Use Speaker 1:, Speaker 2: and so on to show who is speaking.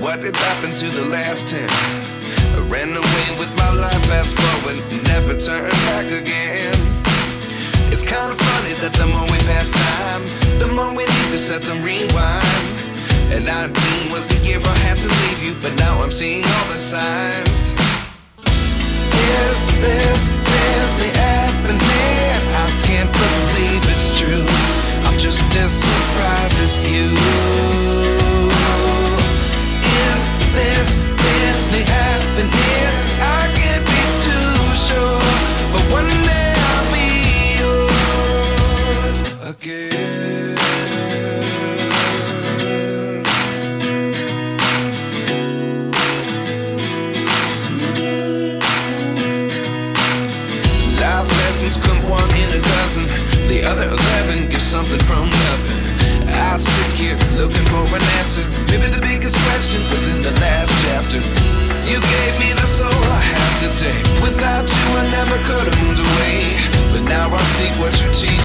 Speaker 1: what did happen to the last 10? I ran away with my life, fast forward, never turn back again. It's kind of funny that the more we pass time, the more we need to set them rewind. And 19 was the year I had to leave you, but now I'm seeing all the signs. Is this really happening? I can't believe it's true. I'm just as surprised as you. Is this really happening? I can't be too sure, but one day I'll be yours again. Life lessons come one in a dozen. The other 11 give something from nothing. I sit here looking for an answer. Maybe the biggest question was in the last chapter. You gave me the soul I have today. Without you I never could have moved away. But now I see what you teach.